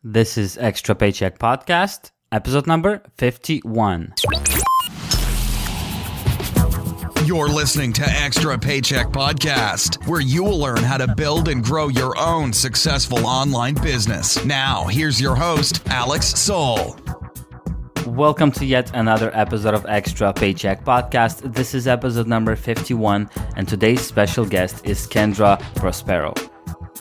This is Extra Paycheck Podcast, episode number 51. You're listening to Extra Paycheck Podcast, where you will learn how to build and grow your own successful online business. Now, here's your host, Alex Soul. Welcome to yet another episode of Extra Paycheck Podcast. This is episode number 51, and today's special guest is Kendra Prospero.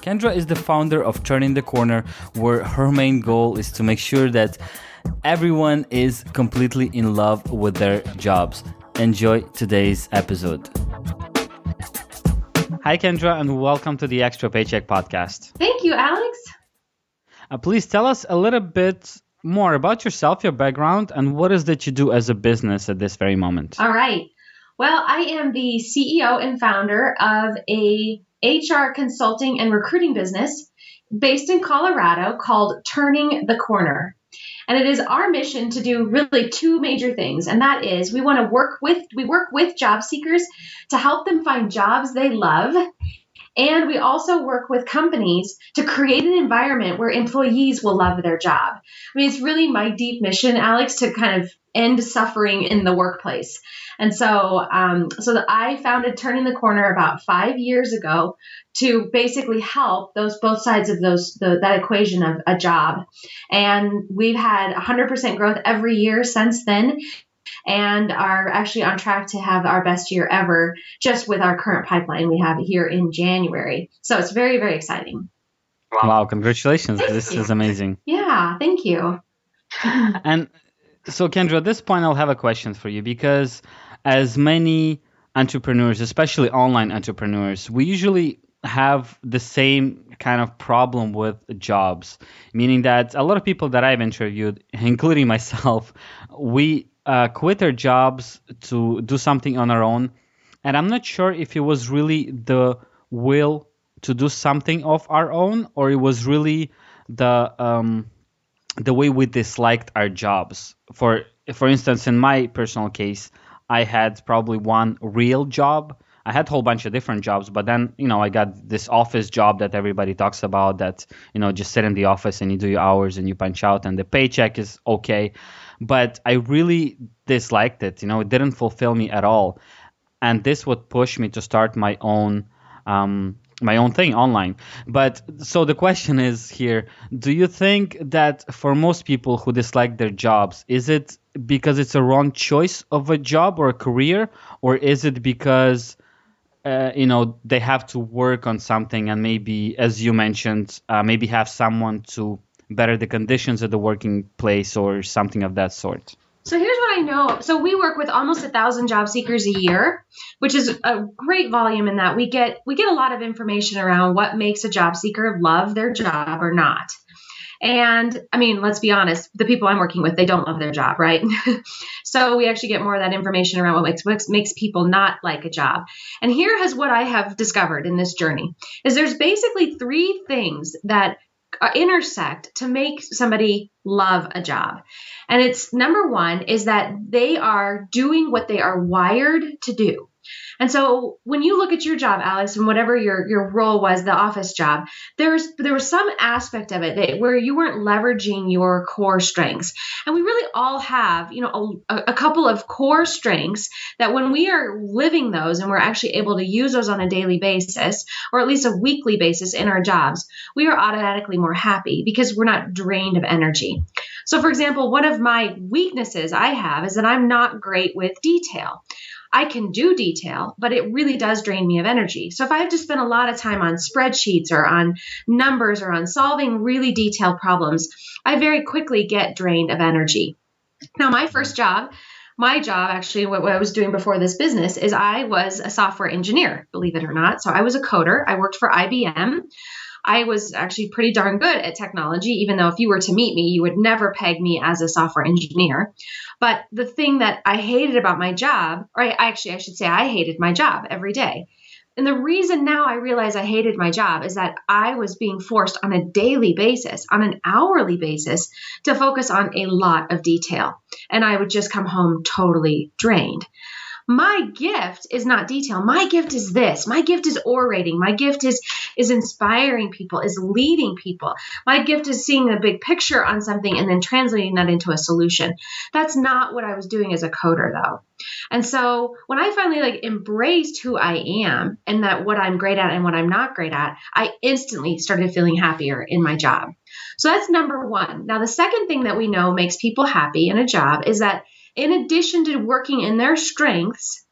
Kendra is the founder of Turning the Corner, where her main goal is to make sure that everyone is completely in love with their jobs. Enjoy today's episode. Hi, Kendra, and welcome to the Extra Paycheck Podcast. Thank you, Alex. Please tell us a little bit more about yourself, your background, and what is that you do as a business at this very moment. All right. Well, I am the CEO and founder of a HR consulting and recruiting business based in Colorado called Turning the Corner. And it is our mission to do really two major things. And that is we work with job seekers to help them find jobs they love. And we also work with companies to create an environment where employees will love their job. I mean, it's really my deep mission, Alex, to kind of end suffering in the workplace. And so I founded Turning the Corner about 5 years ago to basically help both sides of that equation of a job. And we've had 100% growth every year since then, and are actually on track to have our best year ever just with our current pipeline we have here in January. So it's very, very exciting. Wow, congratulations. This you. is amazing. Yeah, thank you. And so, Kendra, at this point, I'll have a question for you because as many entrepreneurs, especially online entrepreneurs, we usually have the same kind of problem with jobs, meaning that a lot of people that I've interviewed, including myself, we quit our jobs to do something on our own. And I'm not sure if it was really the will to do something of our own, or it was really the way we disliked our jobs. For instance, in my personal case, I had probably one real job. I had a whole bunch of different jobs, but then, I got this office job that everybody talks about that, just sit in the office and you do your hours and you punch out and the paycheck is okay. But I really disliked it. It didn't fulfill me at all. And this would push me to start my own thing online. But so the question is here, do you think that for most people who dislike their jobs, is it because it's a wrong choice of a job or a career, or is it because they have to work on something and maybe, as you mentioned, maybe have someone to better the conditions of the working place or something of that sort? So here's what I know. So we work with almost 1,000 job seekers a year, which is a great volume in that we get a lot of information around what makes a job seeker love their job or not. And I mean, let's be honest, the people I'm working with, they don't love their job, right? So we actually get more of that information around what makes people not like a job. And here is what I have discovered in this journey is there's basically three things that intersect to make somebody love a job. And it's number one is that they are doing what they are wired to do. And so when you look at your job, Alex, and whatever your role was, the office job, there was some aspect of it where you weren't leveraging your core strengths. And we really all have, a couple of core strengths that when we are living those and we're actually able to use those on a daily basis, or at least a weekly basis in our jobs, we are automatically more happy because we're not drained of energy. So for example, one of my weaknesses I have is that I'm not great with detail. I can do detail, but it really does drain me of energy. So if I have to spend a lot of time on spreadsheets or on numbers or on solving really detailed problems, I very quickly get drained of energy. Now, my job actually, what I was doing before this business is I was a software engineer, believe it or not. So I was a coder. I worked for IBM. I was actually pretty darn good at technology, even though if you were to meet me, you would never peg me as a software engineer. But the thing that I hated about my job, or I should say I hated my job every day. And the reason now I realize I hated my job is that I was being forced on a daily basis, on an hourly basis, to focus on a lot of detail. And I would just come home totally drained. My gift is not detail. My gift is this. My gift is orating. My gift is inspiring people, is leading people. My gift is seeing the big picture on something and then translating that into a solution. That's not what I was doing as a coder, though. And so when I finally embraced who I am and that what I'm great at and what I'm not great at, I instantly started feeling happier in my job. So that's number one. Now, the second thing that we know makes people happy in a job is that in addition to working in their strengths,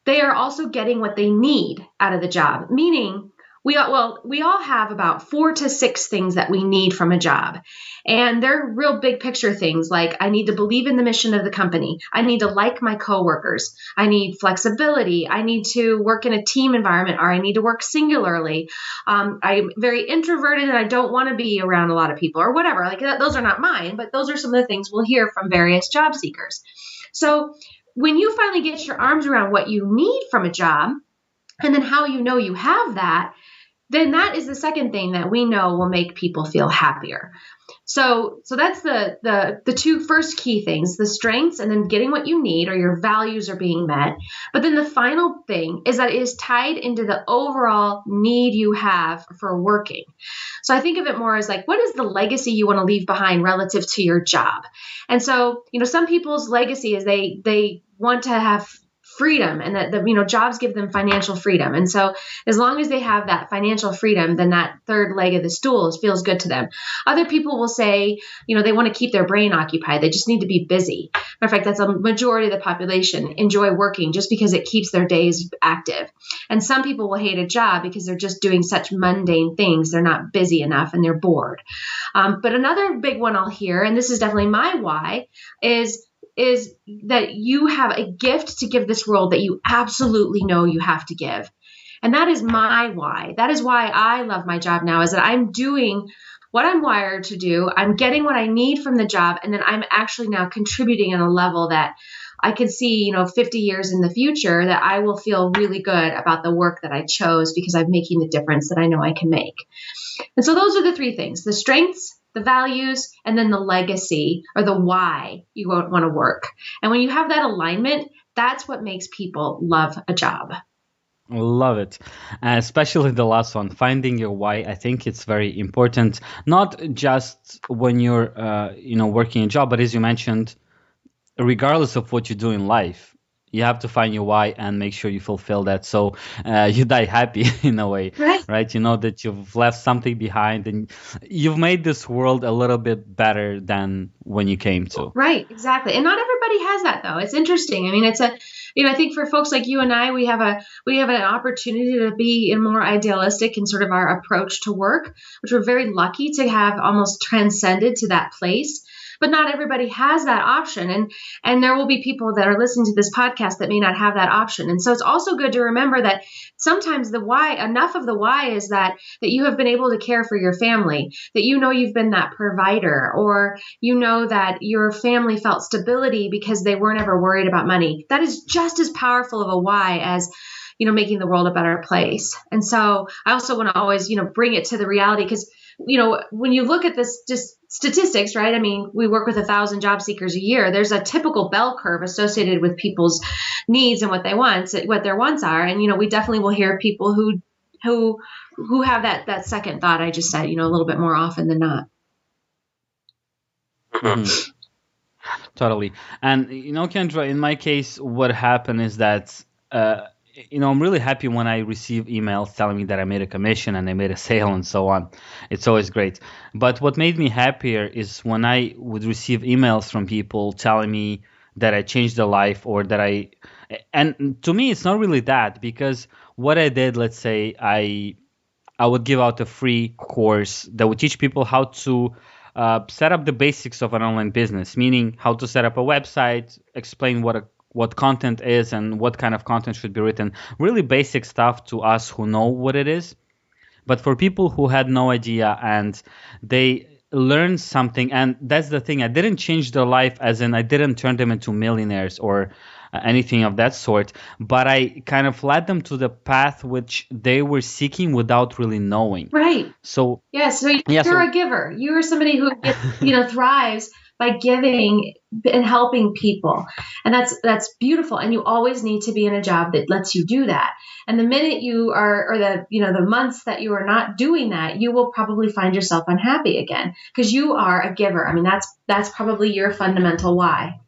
they are also getting what they need out of the job, meaning we all have about 4 to 6 things that we need from a job. And they're real big picture things like I need to believe in the mission of the company. I need to like my coworkers. I need flexibility. I need to work in a team environment, or I need to work singularly. I'm very introverted and I don't want to be around a lot of people or whatever. Those are not mine, but those are some of the things we'll hear from various job seekers. So when you finally get your arms around what you need from a job and then how you know you have that, then that is the second thing that we know will make people feel happier. So that's the 2 first key things, the strengths and then getting what you need or your values are being met. But then the final thing is that it is tied into the overall need you have for working. So I think of it more as what is the legacy you want to leave behind relative to your job? And so, some people's legacy is they want to have freedom and that jobs give them financial freedom. And so as long as they have that financial freedom, then that third leg of the stool feels good to them. Other people will say, they want to keep their brain occupied. They just need to be busy. Matter of fact, that's a majority of the population enjoy working just because it keeps their days active. And some people will hate a job because they're just doing such mundane things. They're not busy enough and they're bored. But another big one I'll hear, and this is definitely my why, is that you have a gift to give this world that you absolutely know you have to give. And that is my why. That is why I love my job now, is that I'm doing what I'm wired to do. I'm getting what I need from the job. And then I'm actually now contributing at a level that I can see, 50 years in the future, that I will feel really good about the work that I chose because I'm making the difference that I know I can make. And so those are the 3 things: the strengths, the values, and then the legacy or the why you want to work. And when you have that alignment, that's what makes people love a job. Love it. Especially the last one, finding your why. I think it's very important, not just when you're, working a job, but as you mentioned, regardless of what you do in life, you have to find your why and make sure you fulfill that. So you die happy in a way, right? You know that you've left something behind and you've made this world a little bit better than when you came to. Right, exactly. And not everybody has that, though. It's interesting. I mean, I think for folks like you and I, we have an opportunity to be more idealistic in sort of our approach to work, which we're very lucky to have almost transcended to that place. But not everybody has that option. And there will be people that are listening to this podcast that may not have that option. And so it's also good to remember that sometimes the why, enough of the why is that you have been able to care for your family, that you've been that provider, or that your family felt stability because they weren't ever worried about money. That is just as powerful of a why as making the world a better place. And so I also want to always, bring it to the reality, because when you look at this, just statistics, right? I mean, we work with 1,000 job seekers a year. There's a typical bell curve associated with people's needs and what they want, what their wants are. And, we definitely will hear people who have that second thought I just said, a little bit more often than not. Mm-hmm. Totally. And, Kendra, in my case, what happened is that, I'm really happy when I receive emails telling me that I made a commission and I made a sale and so on. It's always great. But what made me happier is when I would receive emails from people telling me that I changed their life, or that and to me, it's not really that, because what I did, let's say I would give out a free course that would teach people how to set up the basics of an online business, meaning how to set up a website, explain what content is and what kind of content should be written. Really basic stuff to us who know what it is. But for people who had no idea and they learned something, and that's the thing, I didn't change their life, as in I didn't turn them into millionaires or anything of that sort, but I kind of led them to the path which they were seeking without really knowing. Right. So you're a giver. You are somebody who thrives by giving and helping people. And that's beautiful. And you always need to be in a job that lets you do that. And the minute you are, or the months that you are not doing that, you will probably find yourself unhappy again, because you are a giver. I mean, that's probably your fundamental why.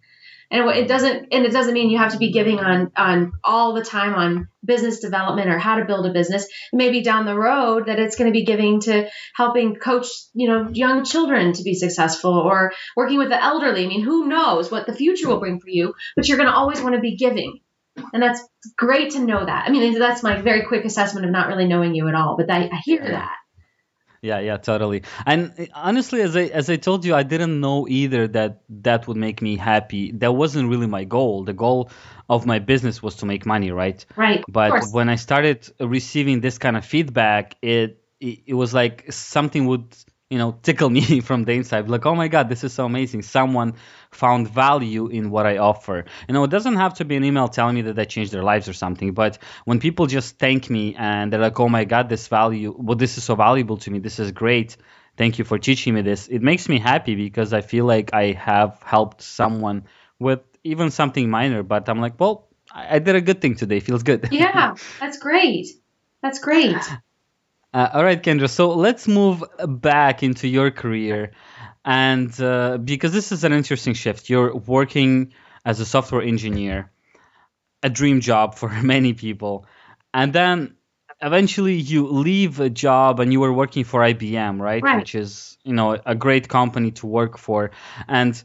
And it doesn't mean you have to be giving on all the time on business development or how to build a business. Maybe down the road that it's going to be giving to helping coach, young children to be successful, or working with the elderly. I mean, who knows what the future will bring for you, but you're going to always want to be giving. And that's great to know that. I mean, that's my very quick assessment of not really knowing you at all, but I hear that. Yeah, totally. And honestly, as I told you, I didn't know either that would make me happy. That wasn't really my goal. The goal of my business was to make money, right? Right. But when I started receiving this kind of feedback, it was like something would, tickle me from the inside. Like, oh my God, this is so amazing. Someone found value in what I offer. It doesn't have to be an email telling me that I changed their lives or something. But when people just thank me and they're like, oh my God, this is so valuable to me. This is great. Thank you for teaching me this. It makes me happy because I feel like I have helped someone with even something minor. But I'm like, well, I did a good thing today. Feels good. Yeah, that's great. That's great. All right, Kendra. So let's move back into your career. And because this is an interesting shift, you're working as a software engineer, a dream job for many people. And then eventually you leave a job and you were working for IBM, right? Right. Which is, a great company to work for. And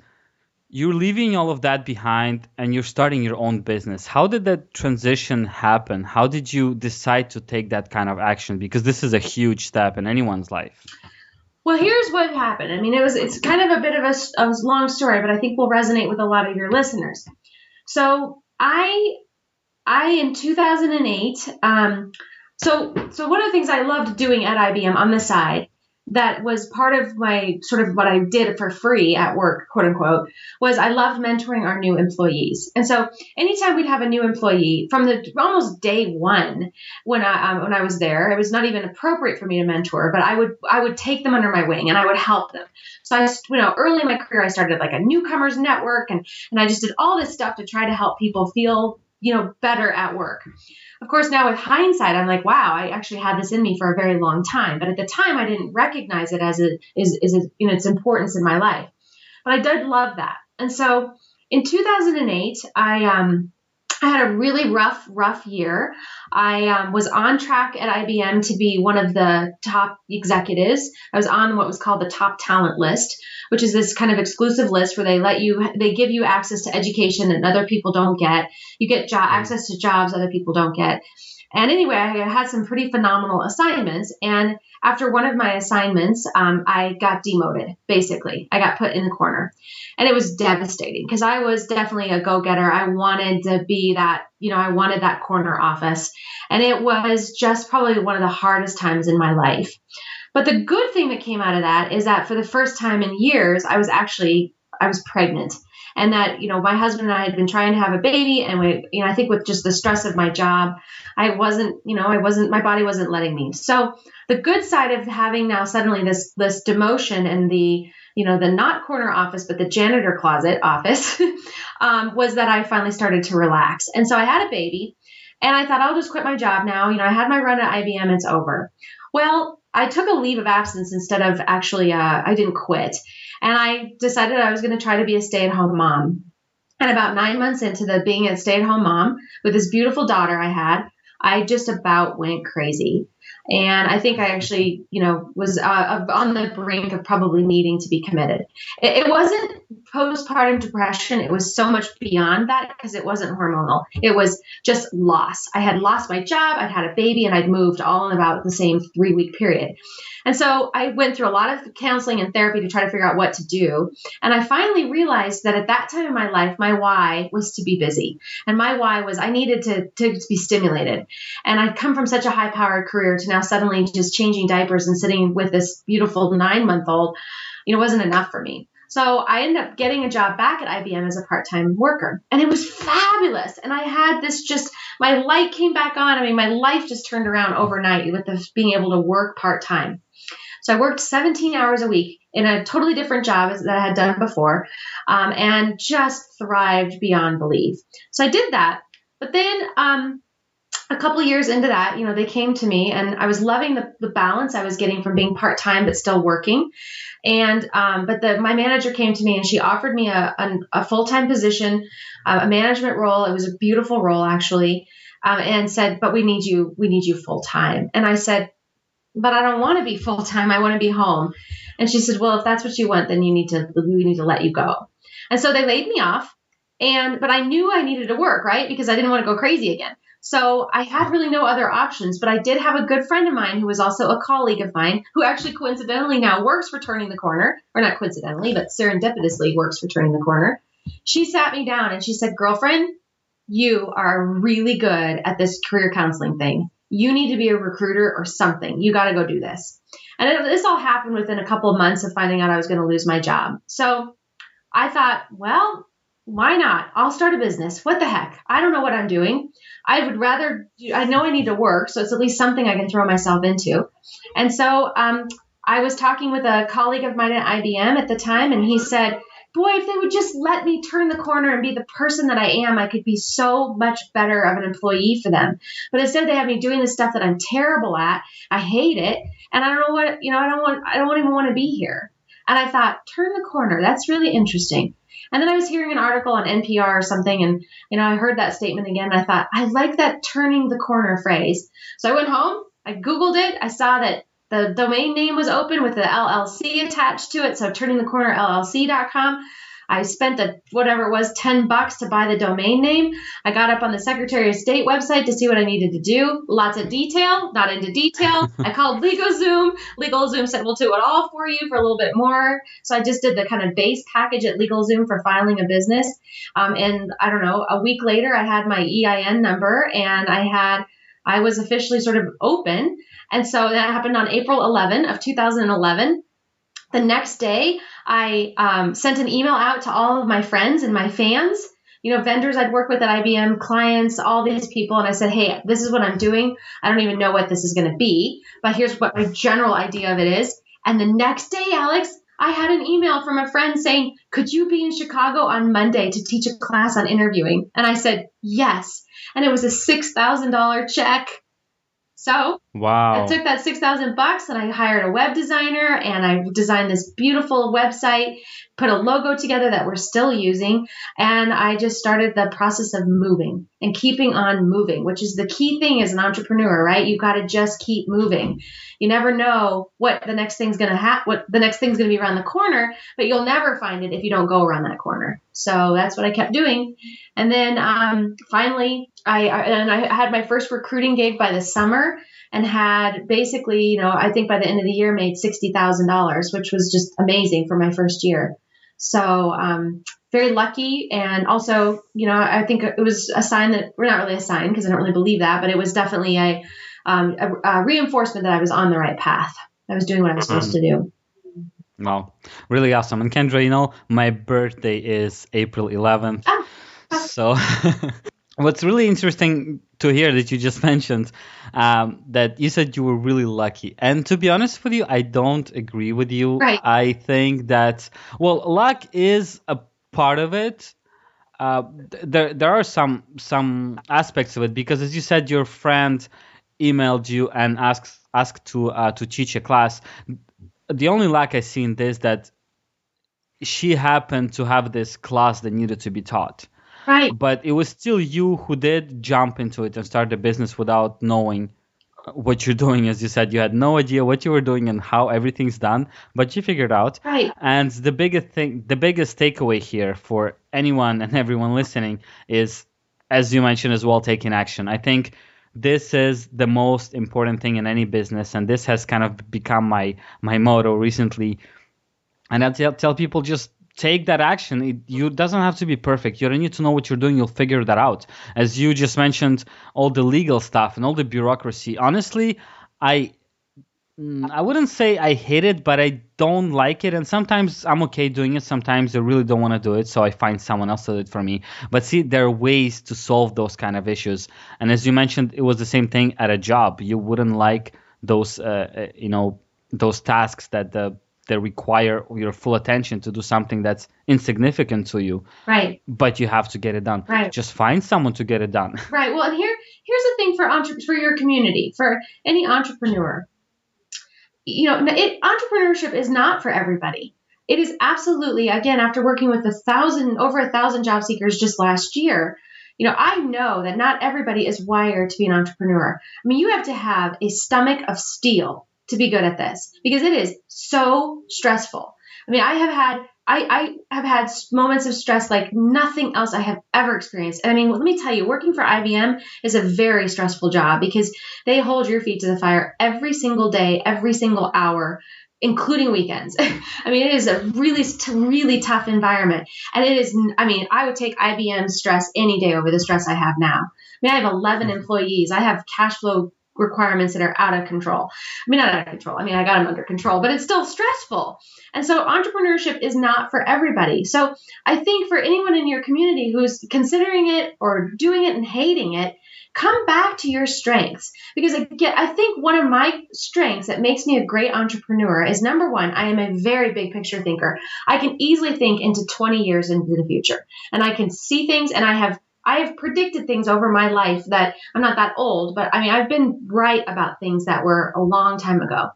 you're leaving all of that behind and you're starting your own business. How did that transition happen? How did you decide to take that kind of action? Because this is a huge step in anyone's life. Well, here's what happened. I mean, it's kind of a bit of a long story, but I think will resonate with a lot of your listeners. So I in 2008, so one of the things I loved doing at IBM on the side that was part of my sort of what I did for free at work, quote unquote, was I loved mentoring our new employees. And so anytime we'd have a new employee from the almost day one, when I was there, it was not even appropriate for me to mentor, but I would take them under my wing and I would help them. So early in my career, I started like a newcomers network and I just did all this stuff to try to help people feel, better at work. Of course, now with hindsight, I'm like, wow, I actually had this in me for a very long time. But at the time, I didn't recognize it as its importance in my life. But I did love that. And so in 2008, I had a really rough year. I was on track at IBM to be one of the top executives. I was on what was called the top talent list, which is this kind of exclusive list where they give you access to education that other people don't get. You get access to jobs other people don't get. And anyway, I had some pretty phenomenal assignments. And after one of my assignments, I got demoted, basically. I got put in the corner. And it was devastating because I was definitely a go-getter. I wanted to be that, I wanted that corner office. And it was just probably one of the hardest times in my life. But the good thing that came out of that is that for the first time in years, I was pregnant. And that, my husband and I had been trying to have a baby. And I think with just the stress of my job, my body wasn't letting me. So the good side of having now suddenly this demotion and the not corner office, but the janitor closet office was that I finally started to relax. And so I had a baby and I thought, I'll just quit my job now. I had my run at IBM, it's over. Well, I took a leave of absence instead of actually, I didn't quit. And I decided I was going to try to be a stay-at-home mom. And about 9 months into being a stay-at-home mom with this beautiful daughter I had, I just about went crazy. And I think I actually, was on the brink of probably needing to be committed. It wasn't postpartum depression. It was so much beyond that because it wasn't hormonal. It was just loss. I had lost my job. I'd had a baby and I'd moved all in about the same 3-week period. And so I went through a lot of counseling and therapy to try to figure out what to do. And I finally realized that at that time in my life, my why was to be busy. And my why was I needed to be stimulated. And I'd come from such a high-powered career to now suddenly just changing diapers and sitting with this beautiful 9-month-old, wasn't enough for me. So I ended up getting a job back at IBM as a part-time worker. And it was fabulous. And I had my light came back on. I mean, my life just turned around overnight with being able to work part-time. So I worked 17 hours a week in a totally different job that I had done before, and just thrived beyond belief. So I did that. But then a couple of years into that, they came to me, and I was loving the balance I was getting from being part-time but still working. And but my manager came to me, and she offered me a full-time position, a management role. It was a beautiful role, actually, and said, "But we need you full-time." And I said, "But I don't want to be full-time. I want to be home." And she said, "Well, if that's what you want, then we need to let you go." And so they laid me off. But I knew I needed to work, right? Because I didn't want to go crazy again. So I had really no other options, but I did have a good friend of mine who was also a colleague of mine, who actually coincidentally now works for Turning the Corner, or not coincidentally, but serendipitously works for Turning the Corner. She sat me down and she said, "Girlfriend, you are really good at this career counseling thing. You need to be a recruiter or something. You got to go do this." And this all happened within a couple of months of finding out I was going to lose my job. So I thought, well, why not? I'll start a business. What the heck? I don't know what I'm doing. I know I need to work, so it's at least something I can throw myself into. And so I was talking with a colleague of mine at IBM at the time, and he said, "Boy, if they would just let me turn the corner and be the person that I am, I could be so much better of an employee for them. But instead they have me doing the stuff that I'm terrible at. I hate it. And I don't know what, I don't even want to be here." And I thought, turn the corner. That's really interesting. And then I was hearing an article on NPR or something, and I heard that statement again, and I thought, I like that turning the corner phrase. So I went home, I Googled it, I saw that the domain name was open with the LLC attached to it, so turningthecornerllc.com. I spent whatever it was, $10 to buy the domain name. I got up on the Secretary of State website to see what I needed to do. Lots of detail, not into detail. I called LegalZoom. LegalZoom said, "We'll do it all for you for a little bit more." So I just did the kind of base package at LegalZoom for filing a business. And I don't know, a week later, I had my EIN number, and I was officially sort of open. And so that happened on April 11 of 2011. The next day, I sent an email out to all of my friends and my fans, vendors I'd worked with at IBM, clients, all these people. And I said, "Hey, this is what I'm doing. I don't even know what this is going to be, but here's what my general idea of it is." And the next day, Alex, I had an email from a friend saying, "Could you be in Chicago on Monday to teach a class on interviewing?" And I said, "Yes." And it was a $6,000 check. So Wow. I took that $6,000 and I hired a web designer, and I designed this beautiful website, put a logo together that we're still using. And I just started the process of moving and keeping on moving, which is the key thing as an entrepreneur, right? You got to just keep moving. You never know what the next thing's going to be around the corner, but you'll never find it if you don't go around that corner. So that's what I kept doing. And then finally, I had my first recruiting gig by the summer, and had basically, I think by the end of the year made $60,000, which was just amazing for my first year. So very lucky. And also, I think it was a sign that, we're not really a sign because I don't really believe that, but it was definitely a reinforcement that I was on the right path. I was doing what I was supposed to do. Wow. Really awesome. And Kendra, my birthday is April 11th. Oh. So what's really interesting to hear that you just mentioned, that you said you were really lucky. And to be honest with you, I don't agree with you. Right. I think that, luck is a part of it. There are some aspects of it, because as you said, your friend emailed you and asked to teach a class. The only luck I see in this, that she happened to have this class that needed to be taught. Right. But it was still you who did jump into it and start the business without knowing what you're doing. As you said, you had no idea what you were doing and how everything's done, but you figured out. Right. And the biggest takeaway here for anyone and everyone listening is, as you mentioned as well, taking action. I think this is the most important thing in any business, and this has kind of become my motto recently. And I tell people, just take that action. You doesn't have to be perfect. You don't need to know what you're doing. You'll figure that out. As you just mentioned, all the legal stuff and all the bureaucracy. Honestly, I wouldn't say I hate it, but I don't like it. And sometimes I'm okay doing it. Sometimes I really don't want to do it, so I find someone else to do it for me. But see, there are ways to solve those kind of issues. And as you mentioned, it was the same thing at a job. You wouldn't like those, those tasks that the that require your full attention to do something that's insignificant to you. Right. But you have to get it done. Right. Just find someone to get it done. Right. Well, and here's the thing for your community, for any entrepreneur. Entrepreneurship is not for everybody. It is absolutely, again, after working with over 1,000 job seekers just last year, I know that not everybody is wired to be an entrepreneur. I mean, you have to have a stomach of steel to be good at this, because it is so stressful. I mean, I have had moments of stress like nothing else I have ever experienced. And I mean, let me tell you, working for IBM is a very stressful job, because they hold your feet to the fire every single day, every single hour, including weekends. I mean, it is a really tough environment. And I would take IBM stress any day over the stress I have now. I mean, I have 11 employees. I have cash flow requirements that are out of control. I mean, not out of control. I mean, I got them under control, but it's still stressful. And so entrepreneurship is not for everybody. So I think for anyone in your community who's considering it or doing it and hating it, come back to your strengths. Because again, I think one of my strengths that makes me a great entrepreneur is, number one, I am a very big picture thinker. I can easily think into 20 years into the future, and I can see things, and I have predicted things over my life that I'm not that old, but I mean, I've been right about things that were a long time ago,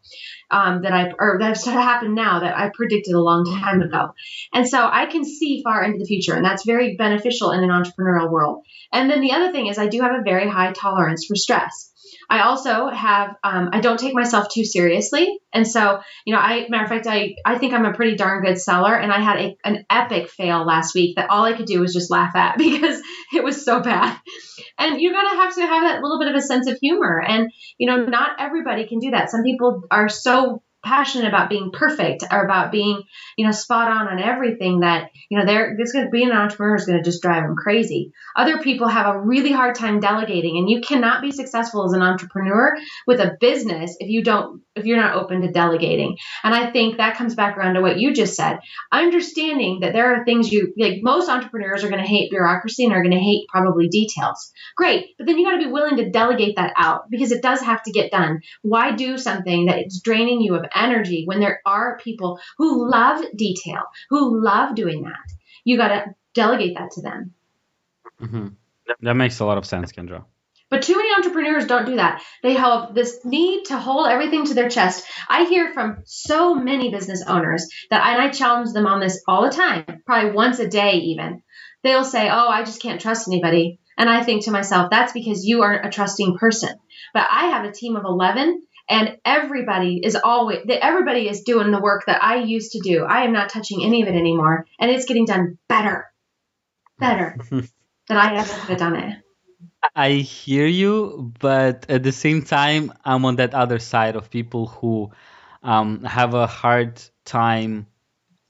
that have sort of happened now that I predicted a long time ago. And so I can see far into the future, and that's very beneficial in an entrepreneurial world. And then the other thing is, I do have a very high tolerance for stress. I also have, I don't take myself too seriously. And so, matter of fact, I think I'm a pretty darn good seller. And I had an epic fail last week that all I could do was just laugh at, because it was so bad. And you're going to have that little bit of a sense of humor. And, not everybody can do that. Some people are so passionate about being perfect, or about being, spot on everything, that, being an entrepreneur is going to just drive them crazy. Other people have a really hard time delegating, and you cannot be successful as an entrepreneur with a business if you're not open to delegating. And I think that comes back around to what you just said, understanding that there are things most entrepreneurs are going to hate bureaucracy and are going to hate probably details. Great. But then you got to be willing to delegate that out, because it does have to get done. Why do something that is draining you of energy when there are people who love detail, who love doing that? You got to delegate that to them. Mm-hmm. That makes a lot of sense, Kendra. But too many entrepreneurs don't do that. They have this need to hold everything to their chest. I hear from so many business owners and I challenge them on this all the time, probably once a day even. They'll say, oh, I just can't trust anybody. And I think to myself, that's because you aren't a trusting person. But I have a team of 11, and everybody is doing the work that I used to do. I am not touching any of it anymore. And it's getting done better than I ever could have done it. I hear you, but at the same time, I'm on that other side of people who have a hard time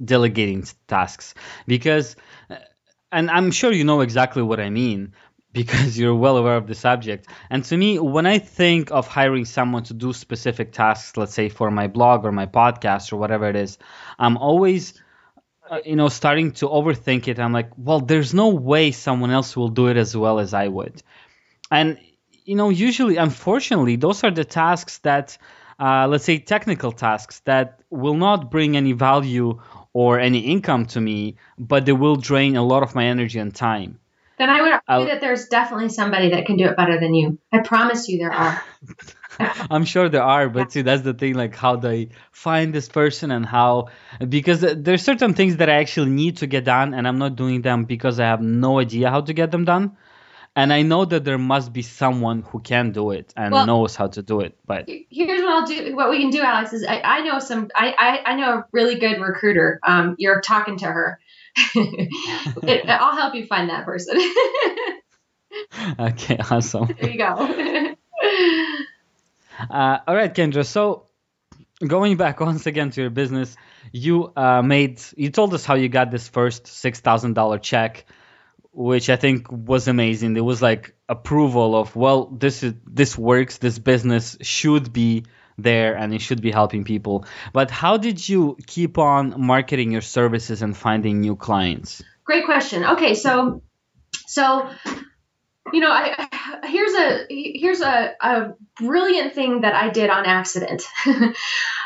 delegating tasks, because, and I'm sure you know exactly what I mean, because you're well aware of the subject. And to me, when I think of hiring someone to do specific tasks, let's say for my blog or my podcast or whatever it is, I'm always starting to overthink it. I'm like, well, there's no way someone else will do it as well as I would. And, usually, unfortunately, those are the tasks that, let's say technical tasks that will not bring any value or any income to me, but they will drain a lot of my energy and time. Then I would argue that there's definitely somebody that can do it better than you. I promise you there are. I'm sure there are, but see, that's the thing, like how they find this person and because there's certain things that I actually need to get done, and I'm not doing them because I have no idea how to get them done. And I know that there must be someone who can do it and knows how to do it. But here's what I'll do. What we can do, Alex, is I know a really good recruiter. You're talking to her. I'll help you find that person. Okay, awesome. There you go. All right, Kendra. So going back once again to your business, you told us how you got this first $6,000 check, which I think was amazing. It was like approval of, well, this works. This business should be there and it should be helping people. But how did you keep on marketing your services and finding new clients? Great question. Okay, so here's a brilliant thing that I did on accident.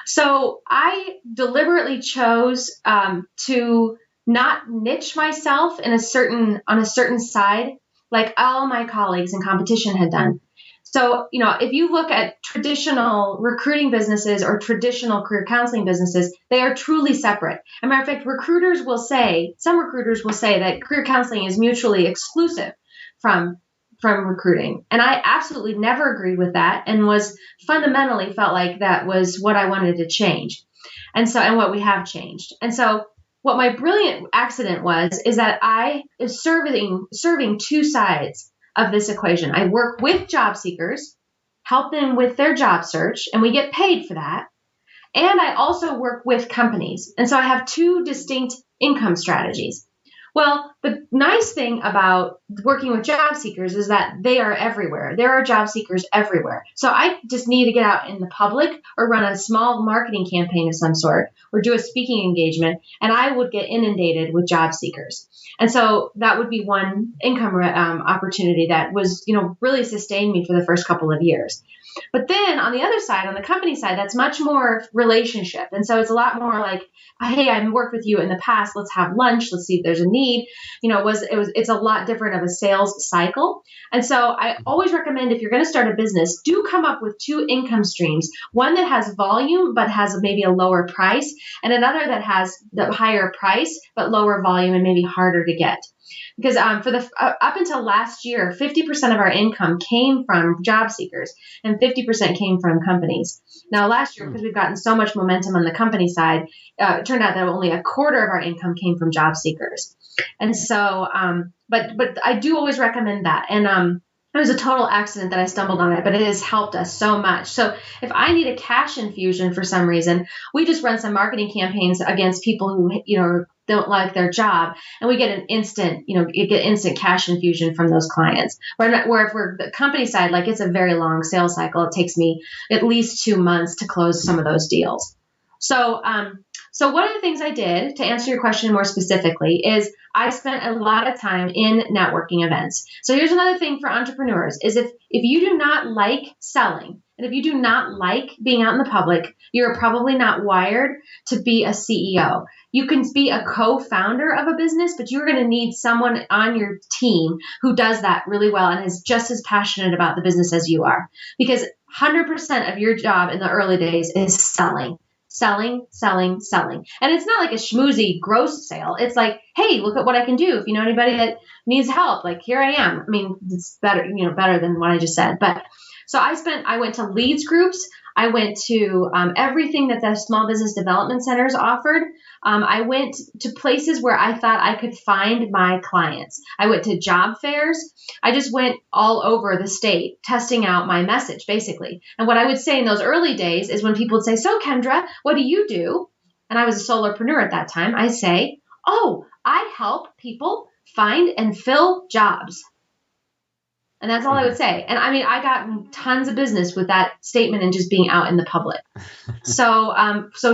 So I deliberately chose to not niche myself on a certain side like all my colleagues in competition had done. So, if you look at traditional recruiting businesses or traditional career counseling businesses, they are truly separate. As a matter of fact, some recruiters will say that career counseling is mutually exclusive from recruiting. And I absolutely never agreed with that and was fundamentally felt like that was what I wanted to change. And what we have changed. And so what my brilliant accident is that I is serving two sides of this equation. I work with job seekers, help them with their job search, and we get paid for that. And I also work with companies. And so I have two distinct income strategies. Well, the nice thing about working with job seekers is that they are everywhere. There are job seekers everywhere. So I just need to get out in the public or run a small marketing campaign of some sort or do a speaking engagement, and I would get inundated with job seekers. And so that would be one income opportunity that was, really sustained me for the first couple of years. But then on the other side, on the company side, that's much more relationship. And so it's a lot more like, hey, I've worked with you in the past. Let's have lunch. Let's see if there's a need. It's a lot different of a sales cycle. And so I always recommend if you're going to start a business, do come up with two income streams, one that has volume, but has maybe a lower price, and another that has the higher price, but lower volume and maybe harder to get. Because up until last year, 50% of our income came from job seekers and 50% came from companies. Now, last year, because we've gotten so much momentum on the company side, it turned out that only a quarter of our income came from job seekers. And so, but I do always recommend that. And it was a total accident that I stumbled on it, but it has helped us so much. So if I need a cash infusion for some reason, we just run some marketing campaigns against people who, don't like their job, and we get instant cash infusion from those clients. Where if we're the company side, like it's a very long sales cycle. It takes me at least 2 months to close some of those deals. So one of the things I did, to answer your question more specifically, is I spent a lot of time in networking events. So here's another thing for entrepreneurs is if you do not like selling, and if you do not like being out in the public, you're probably not wired to be a CEO. You can be a co-founder of a business, but you're going to need someone on your team who does that really well and is just as passionate about the business as you are. Because 100% of your job in the early days is selling. Selling. And it's not like a schmoozy gross sale. It's like, hey, look at what I can do. If you know anybody that needs help, like here I am. I mean, it's better, better than what I just said. But so I went to leads groups. I went to everything that the small business development centers offered. I went to places where I thought I could find my clients. I went to job fairs. I just went all over the state testing out my message, basically. And what I would say in those early days is when people would say, so Kendra, what do you do? And I was a solopreneur at that time. I say, oh, I help people find and fill jobs. And that's all I would say. And I mean, I got tons of business with that statement and just being out in the public. So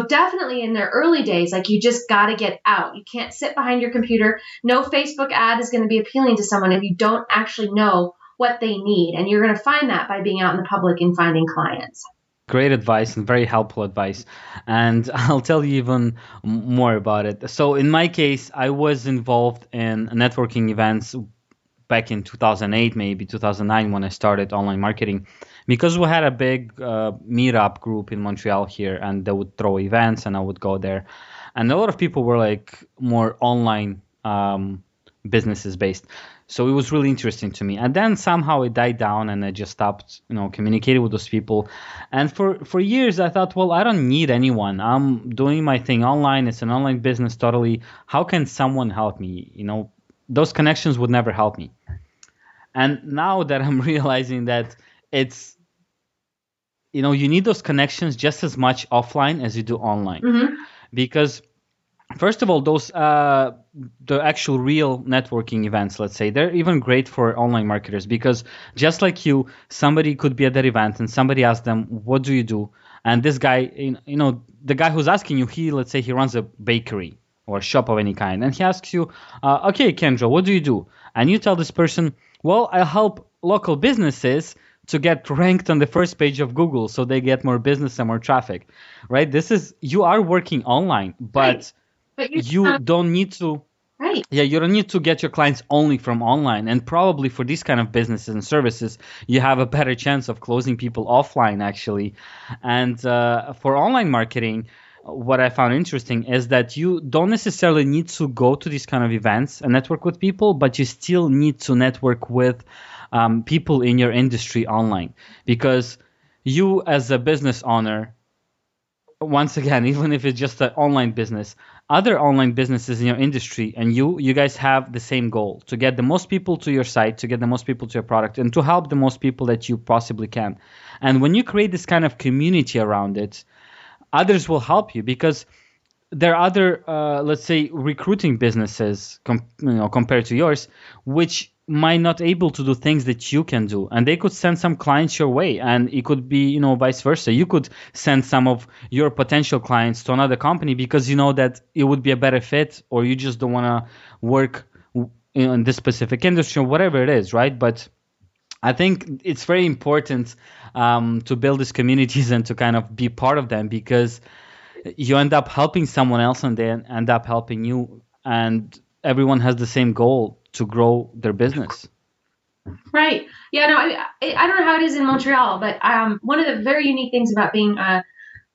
definitely in their early days, like you just got to get out. You can't sit behind your computer. No Facebook ad is going to be appealing to someone if you don't actually know what they need. And you're going to find that by being out in the public and finding clients. Great advice and very helpful advice. And I'll tell you even more about it. So in my case, I was involved in networking events back in 2008, maybe 2009, when I started online marketing, because we had a big meetup group in Montreal here, and they would throw events and I would go there. And a lot of people were like more online businesses based. So it was really interesting to me. And then somehow it died down and I just stopped, communicating with those people. And for years I thought, well, I don't need anyone. I'm doing my thing online. It's an online business totally. How can someone help me? Those connections would never help me. And now that I'm realizing that it's, you need those connections just as much offline as you do online. Mm-hmm. Because first of all, those, the actual real networking events, let's say, they're even great for online marketers because just like you, somebody could be at that event and somebody asks them, what do you do? And this guy, the guy who's asking you, let's say he runs a bakery or a shop of any kind. And he asks you, okay, Kendra, what do you do? And you tell this person, well, I help local businesses to get ranked on the first page of Google so they get more business and more traffic, right? You are working online, but you don't need to. Right. Yeah, you don't need to get your clients only from online. And probably for these kind of businesses and services, you have a better chance of closing people offline, actually. And for online marketing, what I found interesting is that you don't necessarily need to go to these kind of events and network with people, but you still need to network with people in your industry online. Because you, as a business owner, once again, even if it's just an online business, other online businesses in your industry and you guys have the same goal, to get the most people to your site, to get the most people to your product, and to help the most people that you possibly can. And when you create this kind of community around it, others will help you, because there are other, let's say, recruiting businesses compared to yours, which might not able to do things that you can do, and they could send some clients your way, and it could be vice versa. You could send some of your potential clients to another company because you know that it would be a better fit, or you just don't want to work in this specific industry or whatever it is, right? But I think it's very important to build these communities and to kind of be part of them, because you end up helping someone else and they end up helping you, and everyone has the same goal to grow their business. Right. Yeah, no, I don't know how it is in Montreal, but one of the very unique things about being an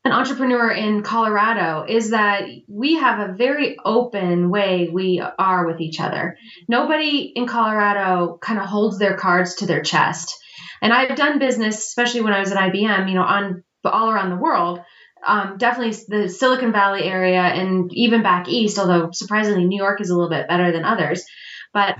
entrepreneur in Colorado is that we have a very open way we are with each other. Nobody in Colorado kind of holds their cards to their chest. And I've done business, especially when I was at IBM, on all around the world. Definitely the Silicon Valley area and even back east, although surprisingly New York is a little bit better than others. But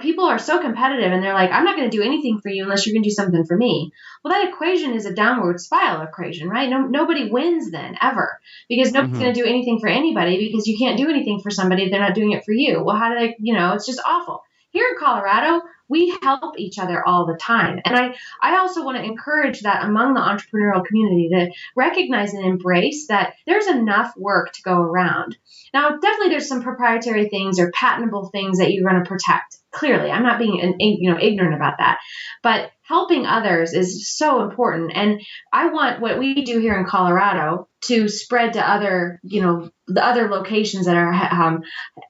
people are so competitive, and they're like, I'm not going to do anything for you unless you're going to do something for me. Well, that equation is a downward spiral equation, right? Nobody wins then, ever, because nobody's going to do anything for anybody, because you can't do anything for somebody if they're not doing it for you. Well, how do they, it's just awful. Here in Colorado, we help each other all the time. And I also want to encourage that among the entrepreneurial community, to recognize and embrace that there's enough work to go around. Now, definitely there's some proprietary things or patentable things that you're going to protect. Clearly, I'm not being ignorant about that. But helping others is so important. And I want what we do here in Colorado to spread to other, the other locations that are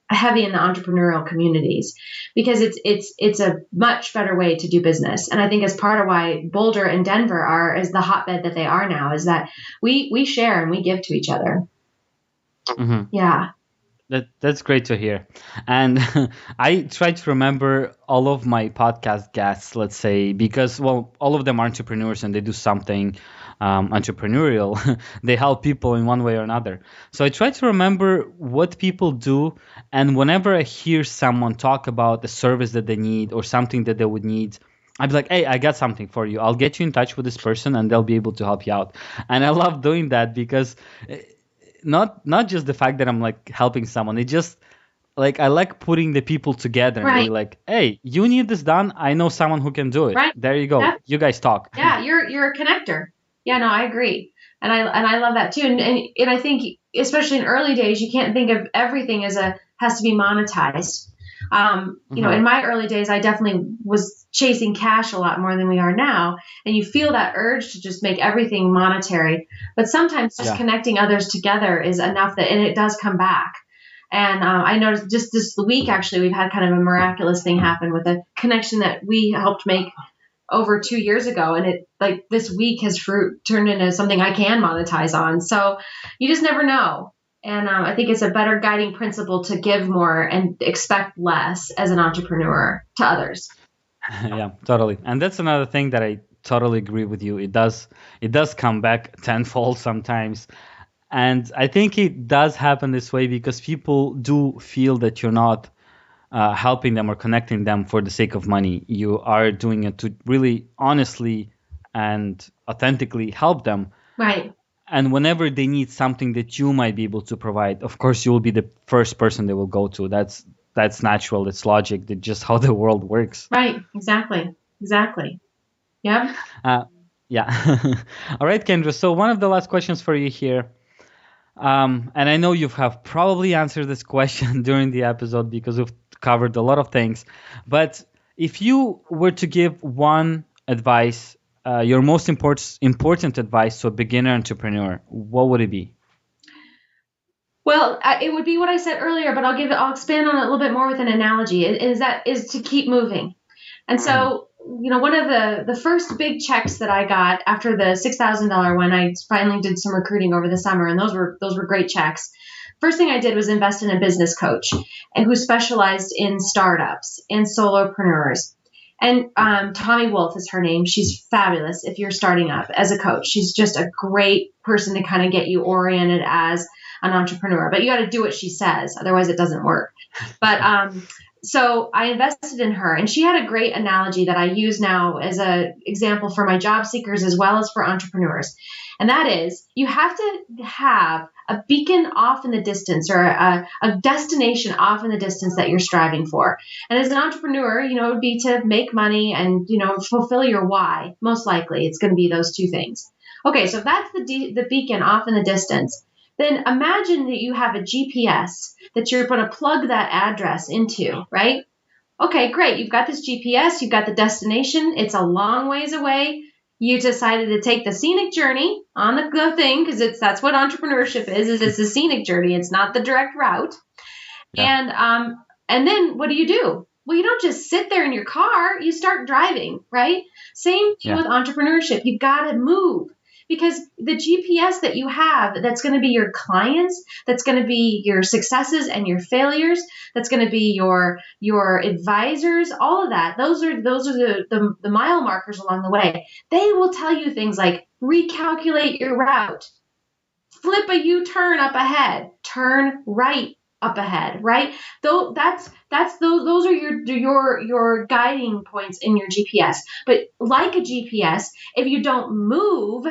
heavy in the entrepreneurial communities, because it's a much better way to do business. And I think as part of why Boulder and Denver are as the hotbed that they are now, is that we share and we give to each other. Mm-hmm. Yeah. That's great to hear. And I try to remember all of my podcast guests, let's say, because, well, all of them are entrepreneurs and they do something entrepreneurial. They help people in one way or another. So I try to remember what people do. And whenever I hear someone talk about the service that they need or something that they would need, I'd be like, hey, I got something for you. I'll get you in touch with this person and they'll be able to help you out. And I love doing that, because not just the fact that I'm like helping someone. It just like I like putting the people together and be like, hey, you need this done. I know someone who can do it. Right. There you go. You guys talk. Yeah, you're a connector. Yeah, no, I agree. And I love that too. And I think especially in early days, you can't think of everything as has to be monetized. In my early days, I definitely was chasing cash a lot more than we are now. And you feel that urge to just make everything monetary. But sometimes just connecting others together is enough and it does come back. And I noticed just this week, actually, we've had kind of a miraculous thing happen with a connection that we helped make over 2 years ago. And it like this week has turned into something I can monetize on. So you just never know. And I think it's a better guiding principle to give more and expect less as an entrepreneur to others. Yeah, totally. And that's another thing that I totally agree with you. It does come back tenfold sometimes. And I think it does happen this way because people do feel that you're not helping them or connecting them for the sake of money. You are doing it to really honestly and authentically help them. Right. And whenever they need something that you might be able to provide, of course, you will be the first person they will go to. That's natural. It's logic. That's just how the world works. Right. Exactly. Yeah. Yeah. All right, Kendra. So one of the last questions for you here. And I know you have probably answered this question during the episode because we've covered a lot of things. But if you were to give one advice, your most important advice to a beginner entrepreneur, what would it be? Well, it would be what I said earlier, but I'll expand on it a little bit more with an analogy. Is to keep moving. And so, one of the first big checks that I got after the $6,000 one, I finally did some recruiting over the summer, and those were great checks. First thing I did was invest in a business coach and who specialized in startups and solopreneurs. And Tommy Wolf is her name. She's fabulous if you're starting up as a coach. She's just a great person to kind of get you oriented as an entrepreneur. But you got to do what she says, otherwise it doesn't work. But so I invested in her, and she had a great analogy that I use now as an example for my job seekers as well as for entrepreneurs. And that is, you have to have a beacon off in the distance, or a destination off in the distance that you're striving for. And as an entrepreneur, it would be to make money and, fulfill your why. Most likely it's going to be those two things. Okay, so if that's the beacon off in the distance, then imagine that you have a GPS that you're going to plug that address into, right? Okay, great. You've got this GPS, you've got the destination. It's a long ways away. You decided to take the scenic journey on the thing, because that's what entrepreneurship is it's a scenic journey. It's not the direct route. Yeah. And then what do? Well, you don't just sit there in your car. You start driving, right? Same thing with entrepreneurship. You got to move. Because the GPS that you have, that's going to be your clients, that's going to be your successes and your failures, that's going to be your advisors, all of that. Those are the mile markers along the way. They will tell you things like recalculate your route, flip a U-turn up ahead, turn right up ahead, right? Those are your guiding points in your GPS. But like a GPS, if you don't move,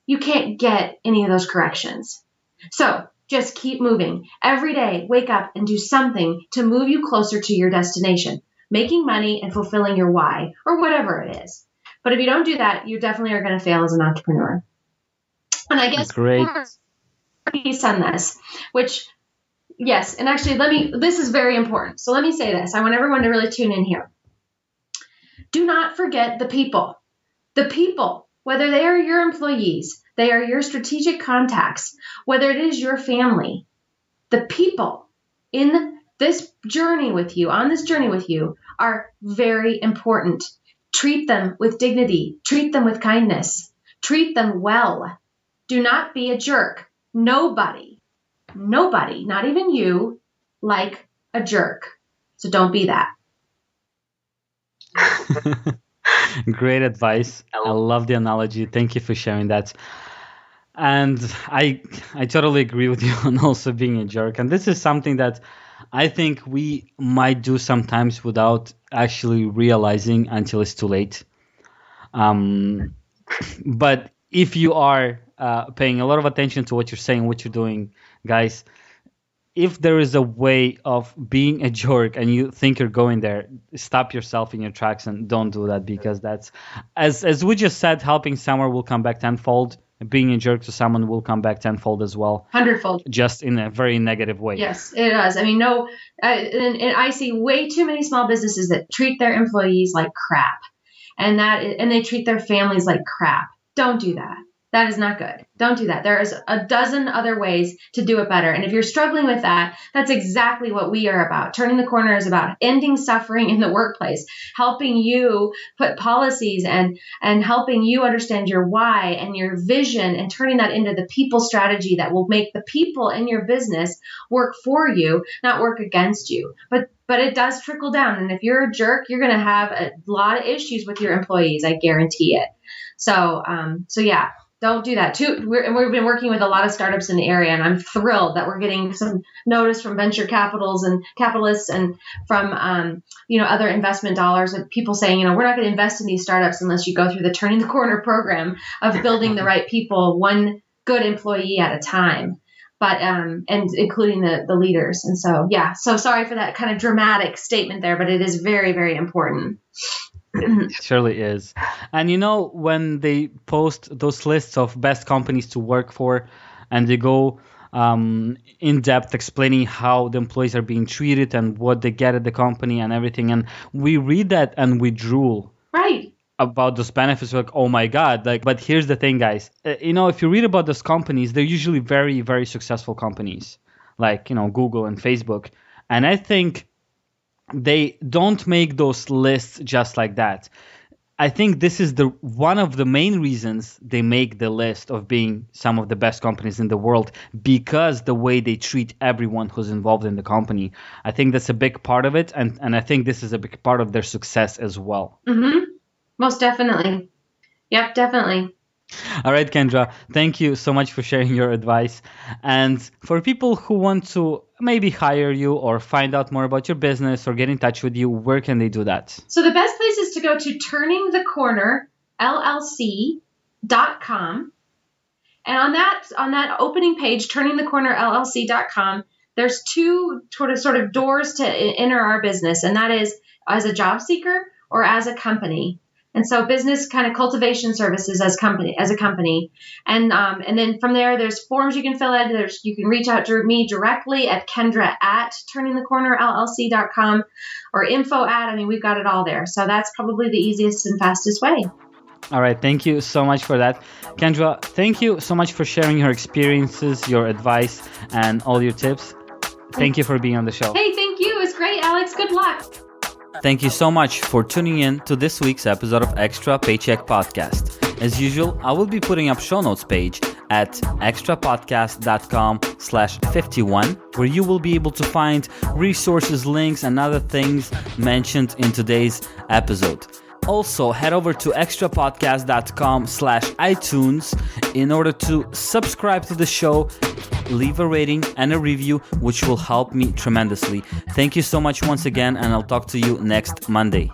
you can't get any of those corrections. So just keep moving. Every day, wake up and do something to move you closer to your destination, making money and fulfilling your why, or whatever it is. But if you don't do that, you definitely are going to fail as an entrepreneur. And I guess great piece on this, which, yes, and actually this is very important. So let me say this. I want everyone to really tune in here. Do not forget the people. The people. Whether they are your employees, they are your strategic contacts, whether it is your family, the people in this journey with you, on this journey with you, are very important. Treat them with dignity. Treat them with kindness. Treat them well. Do not be a jerk. Nobody, not even you, like a jerk. So don't be that. Great advice. I love the analogy. Thank you for sharing that. And I totally agree with you on also being a jerk. And this is something that I think we might do sometimes without actually realizing until it's too late. But if you are paying a lot of attention to what you're saying, what you're doing, guys, if there is a way of being a jerk and you think you're going there, stop yourself in your tracks and don't do that, because that's, as we just said, helping someone will come back tenfold. Being a jerk to someone will come back tenfold as well. 100-fold. Just in a very negative way. Yes, it does. I mean, and I see way too many small businesses that treat their employees like crap, and they treat their families like crap. Don't do that. That is not good. Don't do that. There is a dozen other ways to do it better. And if you're struggling with that, that's exactly what we are about. Turning the Corner is about ending suffering in the workplace, helping you put policies and helping you understand your why and your vision, and turning that into the people strategy that will make the people in your business work for you, not work against you. But it does trickle down. And if you're a jerk, you're going to have a lot of issues with your employees. I guarantee it. So yeah. Don't do that too. We've been working with a lot of startups in the area, and I'm thrilled that we're getting some notice from venture capitalists and from other investment dollars, and people saying, we're not going to invest in these startups unless you go through the Turning the Corner program of building the right people, one good employee at a time, but and including the leaders. And so so sorry for that kind of dramatic statement there, but it is very, very important. It surely is. And when they post those lists of best companies to work for, and they go in depth explaining how the employees are being treated and what they get at the company and everything, and we read that and we drool. Right. about those benefits, like, oh my God. Like, but here's the thing, guys. If you read about those companies, they're usually very, very successful companies, like, Google and Facebook. And I think they don't make those lists just like that. I think this is one of the main reasons they make the list of being some of the best companies in the world, because the way they treat everyone who's involved in the company. I think that's a big part of it, and I think this is a big part of their success as well. Mm-hmm. Most definitely. Yep, definitely. All right, Kendra, thank you so much for sharing your advice. And for people who want to maybe hire you or find out more about your business or get in touch with you, where can they do that? So the best place is to go to turningthecornerllc.com. And on that opening page, turningthecornerllc.com, there's two sort of doors to enter our business, and that is as a job seeker or as a company. And so business kind of cultivation services as a company. And then from there, there's forms you can fill out. You can reach out to me directly at Kendra@turningthecornerllc.com or we've got it all there. So that's probably the easiest and fastest way. All right. Thank you so much for that. Kendra, thank you so much for sharing your experiences, your advice, and all your tips. Thank you for being on the show. Hey, thank you. It was great, Alex. Good luck. Thank you so much for tuning in to this week's episode of Extra Paycheck Podcast. As usual, I will be putting up show notes page at extrapodcast.com/51, where you will be able to find resources, links, and other things mentioned in today's episode. Also, head over to extrapodcast.com/iTunes in order to subscribe to the show, leave a rating and a review, which will help me tremendously. Thank you so much once again, and I'll talk to you next Monday.